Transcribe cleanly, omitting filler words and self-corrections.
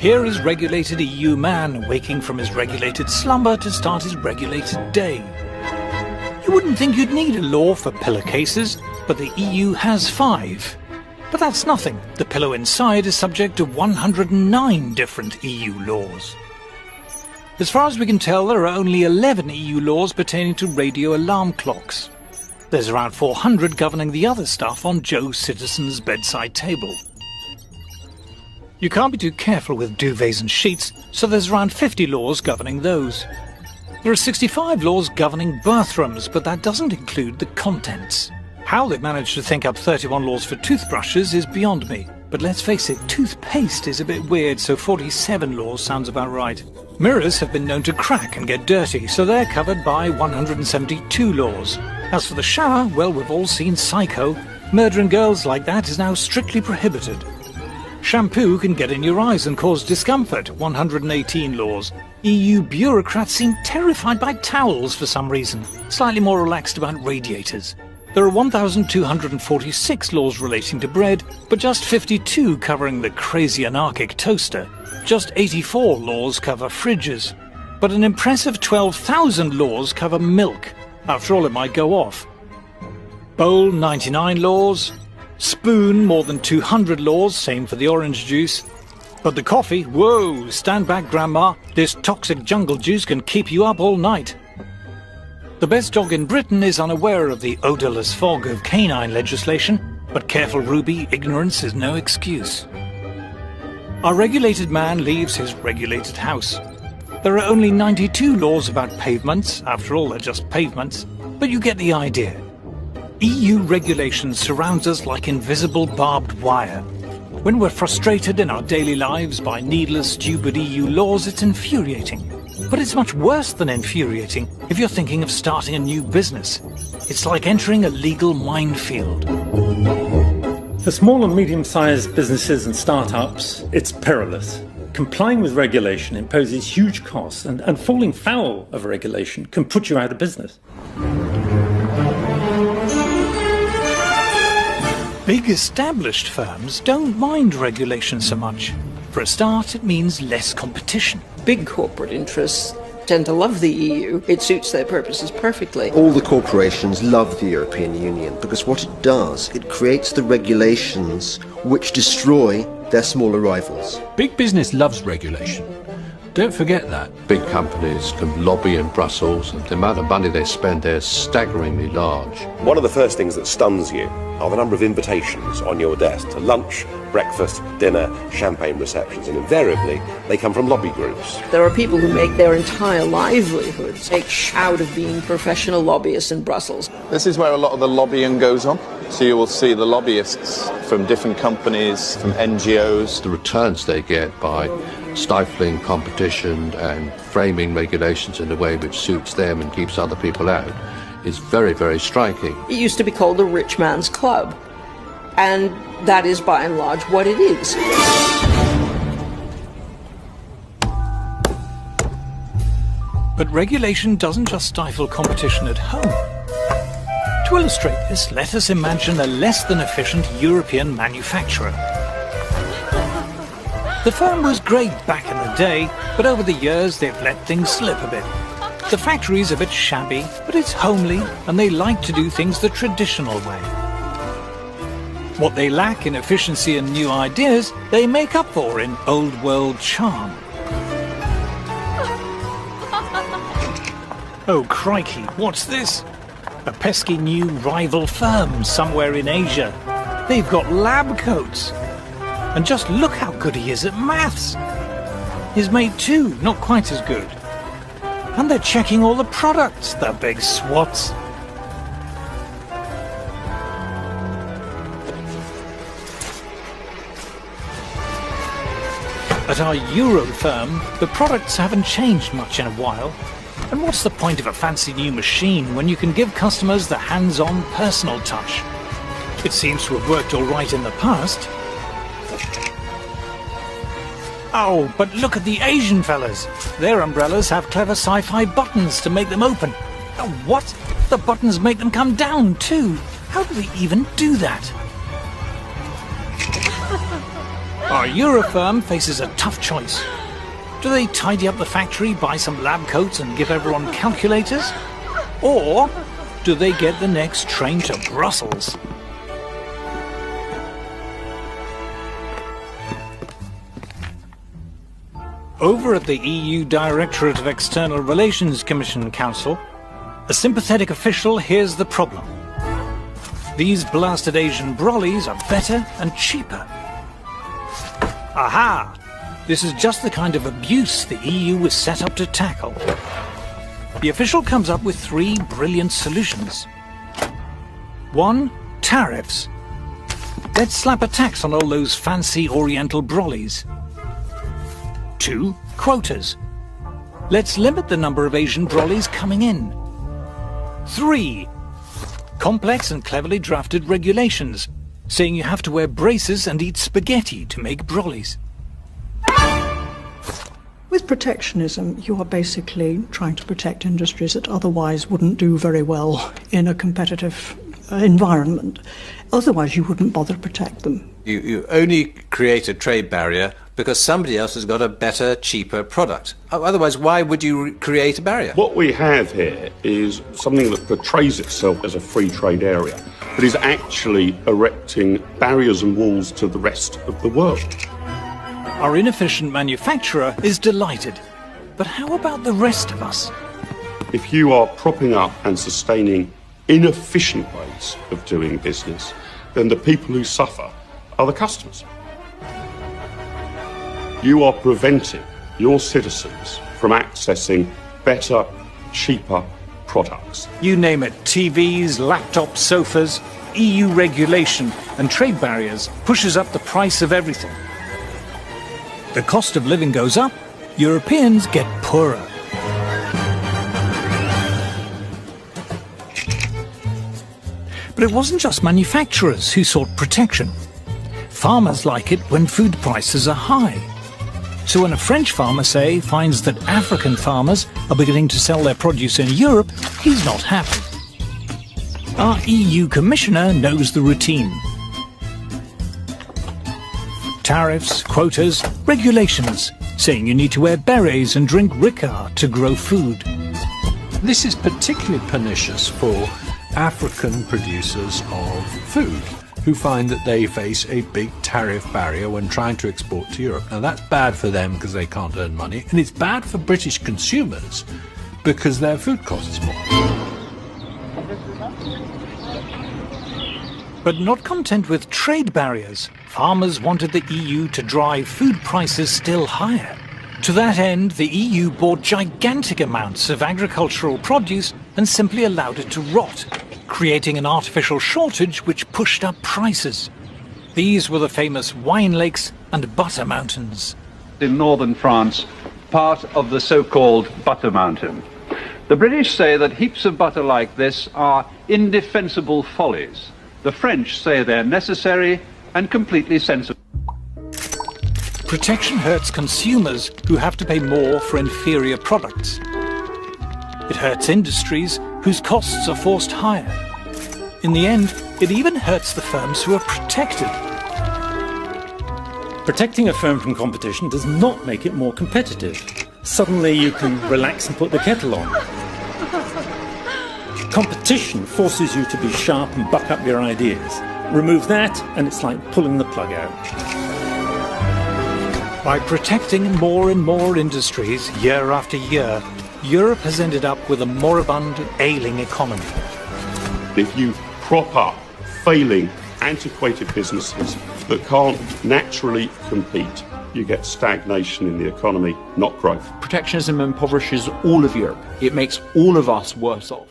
Here is regulated EU man waking from his regulated slumber to start his regulated day. You wouldn't think you'd need a law for pillowcases, but the EU has 5. But that's nothing. The pillow inside is subject to 109 different EU laws. As far as we can tell, there are only 11 EU laws pertaining to radio alarm clocks. There's around 400 governing the other stuff on Joe Citizen's bedside table. You can't be too careful with duvets and sheets, so there's around 50 laws governing those. There are 65 laws governing bathrooms, but that doesn't include the contents. How they've managed to think up 31 laws for toothbrushes is beyond me. But let's face it, toothpaste is a bit weird, so 47 laws sounds about right. Mirrors have been known to crack and get dirty, so they're covered by 172 laws. As for the shower, well, we've all seen Psycho. Murdering girls like that is now strictly prohibited. Shampoo can get in your eyes and cause discomfort, 118 laws. EU bureaucrats seem terrified by towels for some reason, slightly more relaxed about radiators. There are 1,246 laws relating to bread, but just 52 covering the crazy anarchic toaster. Just 84 laws cover fridges. But an impressive 12,000 laws cover milk. After all, it might go off. Bowl, 99 laws. Spoon, more than 200 laws, same for the orange juice. But the coffee, whoa, stand back grandma, this toxic jungle juice can keep you up all night. The best dog in Britain is unaware of the odourless fog of canine legislation, but careful Ruby, ignorance is no excuse. Our regulated man leaves his regulated house. There are only 92 laws about pavements, after all they're just pavements, but you get the idea. EU regulation surrounds us like invisible barbed wire. When we're frustrated in our daily lives by needless, stupid EU laws, it's infuriating. But it's much worse than infuriating if you're thinking of starting a new business. It's like entering a legal minefield. For small and medium-sized businesses and startups, it's perilous. Complying with regulation imposes huge costs, and falling foul of regulation can put you out of business. Big established firms don't mind regulation so much. For a start, it means less competition. Big corporate interests tend to love the EU. It suits their purposes perfectly. All the corporations love the European Union because what it does, it creates the regulations which destroy their smaller rivals. Big business loves regulation. Don't forget that. Big companies can lobby in Brussels, and the amount of money they spend there is staggeringly large. One of the first things that stuns you are the number of invitations on your desk to lunch, breakfast, dinner, champagne receptions, and invariably they come from lobby groups. There are people who make their entire livelihoods out of being professional lobbyists in Brussels. This is where a lot of the lobbying goes on. So you will see the lobbyists from different companies, from NGOs. The returns they get by stifling competition and framing regulations in a way which suits them and keeps other people out is very, very striking. It used to be called the rich man's club, and that is by and large what it is. But regulation doesn't just stifle competition at home. To illustrate this, let us imagine a less than efficient European manufacturer. The firm was great back in the day, but over the years they've let things slip a bit. The factory's a bit shabby, but it's homely, and they like to do things the traditional way. What they lack in efficiency and new ideas, they make up for in old world charm. Oh crikey, what's this? A pesky new rival firm somewhere in Asia. They've got lab coats. And just look how good he is at maths. His mate too, not quite as good. And they're checking all the products, the big swats. At our Euro firm, the products haven't changed much in a while. And what's the point of a fancy new machine when you can give customers the hands-on personal touch? It seems to have worked all right in the past. Oh, but look at the Asian fellas. Their umbrellas have clever sci-fi buttons to make them open. Oh, what? The buttons make them come down too. How do they even do that? Our Euro firm faces a tough choice. Do they tidy up the factory, buy some lab coats and give everyone calculators? Or do they get the next train to Brussels? Over at the EU Directorate of External Relations Commission Council, a sympathetic official hears the problem. These blasted Asian brollies are better and cheaper. Aha! This is just the kind of abuse the EU was set up to tackle. The official comes up with 3 brilliant solutions. 1. Tariffs. Let's slap a tax on all those fancy Oriental brollies. 2. Quotas. Let's limit the number of Asian brollies coming in. 3. Complex and cleverly drafted regulations, saying you have to wear braces and eat spaghetti to make brollies. With protectionism, you are basically trying to protect industries that otherwise wouldn't do very well in a competitive environment. Otherwise, you wouldn't bother to protect them. You only create a trade barrier because somebody else has got a better, cheaper product. Otherwise, why would you create a barrier? What we have here is something that portrays itself as a free trade area, but is actually erecting barriers and walls to the rest of the world. Our inefficient manufacturer is delighted. But how about the rest of us? If you are propping up and sustaining inefficient ways of doing business, then the people who suffer are the customers. You are preventing your citizens from accessing better, cheaper products. You name it, TVs, laptops, sofas, EU regulation and trade barriers pushes up the price of everything. The cost of living goes up, Europeans get poorer. But it wasn't just manufacturers who sought protection. Farmers like it when food prices are high. So when a French farmer, say, finds that African farmers are beginning to sell their produce in Europe, he's not happy. Our EU Commissioner knows the routine. Tariffs, quotas, regulations, saying you need to wear berets and drink Ricard to grow food. This is particularly pernicious for African producers of food, who find that they face a big tariff barrier when trying to export to Europe. Now that's bad for them because they can't earn money, and it's bad for British consumers because their food costs more. But not content with trade barriers, farmers wanted the EU to drive food prices still higher. To that end, the EU bought gigantic amounts of agricultural produce and simply allowed it to rot, creating an artificial shortage which pushed up prices. These were the famous wine lakes and butter mountains. In northern France, part of the so-called butter mountain. The British say that heaps of butter like this are indefensible follies. The French say they're necessary and completely sensible. Protection hurts consumers who have to pay more for inferior products. It hurts industries whose costs are forced higher. In the end, it even hurts the firms who are protected. Protecting a firm from competition does not make it more competitive. Suddenly you can relax and put the kettle on. Competition forces you to be sharp and buck up your ideas. Remove that and it's like pulling the plug out. By protecting more and more industries year after year, Europe has ended up with a moribund, ailing economy. If you prop up failing, antiquated businesses that can't naturally compete, you get stagnation in the economy, not growth. Protectionism impoverishes all of Europe. It makes all of us worse off.